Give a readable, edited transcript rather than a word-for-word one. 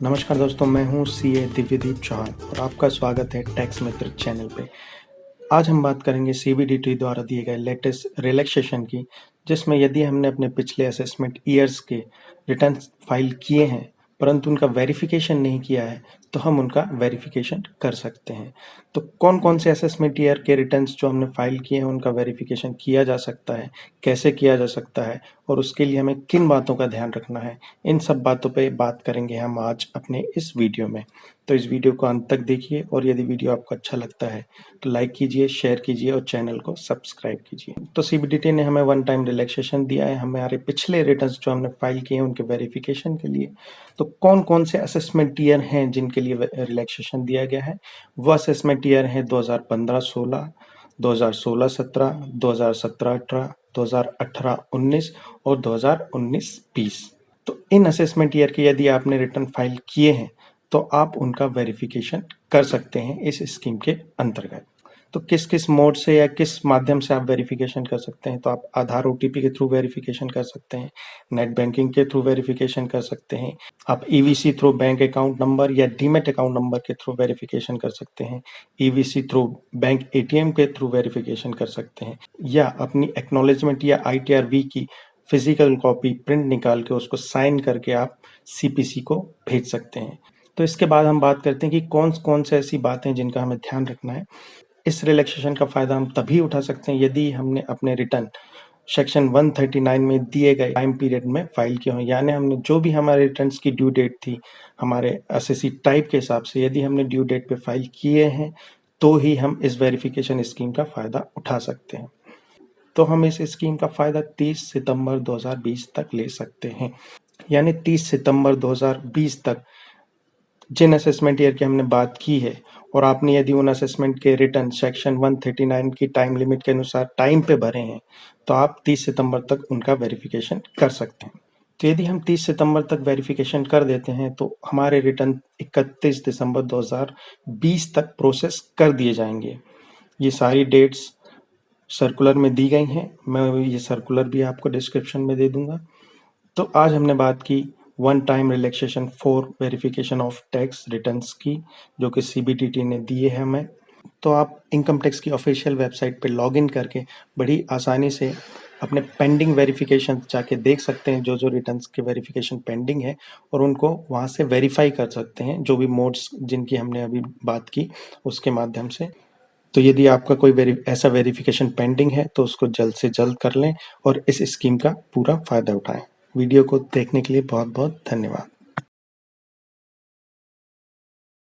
नमस्कार दोस्तों, मैं हूं सीए दिव्यदीप चौहान और आपका स्वागत है टैक्स मित्र चैनल पे। आज हम बात करेंगे सीबीडीटी द्वारा दिए गए लेटेस्ट रिलैक्सेशन की, जिसमें यदि हमने अपने पिछले असेसमेंट ईयर्स के रिटर्न फाइल किए हैं परंतु उनका वेरिफिकेशन नहीं किया है तो हम उनका वेरिफिकेशन कर सकते हैं। तो कौन कौन से असेसमेंट ईयर के रिटर्न्स जो हमने फाइल किए हैं उनका वेरिफिकेशन किया जा सकता है, कैसे किया जा सकता है और उसके लिए हमें किन बातों का ध्यान रखना है, इन सब बातों पे बात करेंगे हम आज अपने इस वीडियो में। तो इस वीडियो को अंत तक देखिए और यदि वीडियो आपको अच्छा लगता है तो लाइक कीजिए, शेयर कीजिए और चैनल को सब्सक्राइब कीजिए। तो सीबीडीटी ने हमें वन टाइम रिलैक्सेशन दिया है हमारे पिछले रिटर्न्स जो हमने फाइल किए हैं उनके वेरिफिकेशन के लिए। तो कौन कौन से असेसमेंट ईयर हैं जिनके लिए रिलैक्सेशन दिया गया है? वो असेसमेंट ईयर है 2015-16, 2016-17, 2017-18, 2018-19 और 2019-20। तो इन असेसमेंट ईयर के यदि आपने रिटर्न फाइल किए हैं तो आप उनका वेरिफिकेशन कर सकते हैं इस स्कीम के अंतर्गत। तो किस किस मोड से या किस माध्यम से आप वेरिफिकेशन कर सकते हैं? तो आप आधार ओटीपी के थ्रू वेरिफिकेशन कर सकते हैं, नेट बैंकिंग के थ्रू वेरिफिकेशन कर सकते हैं, आप EVC through bank account number या डीमैट अकाउंट नंबर के थ्रू वेरिफिकेशन कर सकते हैं, ईवीसी थ्रू बैंक एटीएम के थ्रू वेरिफिकेशन कर सकते हैं, या अपनी एक्नॉलेजमेंट या आईटीआर-वी की फिजिकल कॉपी प्रिंट निकाल के उसको साइन करके आप सीपीसी को भेज सकते हैं। तो इसके बाद हम बात करते हैं कि कौन कौन से ऐसी बातें जिनका हमें ध्यान रखना है। इस रिलैक्सेशन का फायदा हम तभी उठा सकते हैं यदि हमने अपने रिटर्न सेक्शन 139 में दिए गए टाइम पीरियड में फाइल किए हों, यानी हमने जो भी हमारे रिटर्न्स की ड्यू डेट थी हमारे एसएससी टाइप के हिसाब से यदि हमने ड्यू डेट पे फाइल किए हैं तो ही हम इस वेरिफिकेशन स्कीम का फायदा उठा सकते हैं। तो हम इस स्कीम का फायदा 30 सितंबर 2020 तक ले सकते हैं, यानी 30 सितंबर 2020 तक जिन असेसमेंट ईयर की हमने बात की है और आपने यदि उन असेसमेंट के रिटर्न सेक्शन 139 की टाइम लिमिट के अनुसार टाइम पे भरे हैं तो आप 30 सितंबर तक उनका वेरिफिकेशन कर सकते हैं। तो यदि हम 30 सितंबर तक वेरिफिकेशन कर देते हैं तो हमारे रिटर्न 31 दिसंबर 2020 तक प्रोसेस कर दिए जाएंगे। ये सारी डेट्स सर्कुलर में दी गई हैं, मैं ये सर्कुलर भी आपको डिस्क्रिप्शन में दे दूंगा। तो आज हमने बात की one time relaxation for verification of tax returns की, जो कि सीबीडीटी ने दिए हैं हमें। तो आप इनकम टैक्स की ऑफिशियल वेबसाइट पे लॉगिन करके बड़ी आसानी से अपने पेंडिंग वेरिफिकेशन जाके देख सकते हैं, जो जो रिटर्न्स के वेरिफिकेशन पेंडिंग है और उनको वहाँ से वेरीफाई कर सकते हैं, जो भी मोड्स जिनकी हमने अभी बात की उसके माध्यम से। तो यदि आपका कोई ऐसा वेरिफिकेशन पेंडिंग है तो उसको जल्द से जल्द कर लें और इस स्कीम का पूरा फायदा उठाएं। वीडियो को देखने के लिए बहुत बहुत धन्यवाद।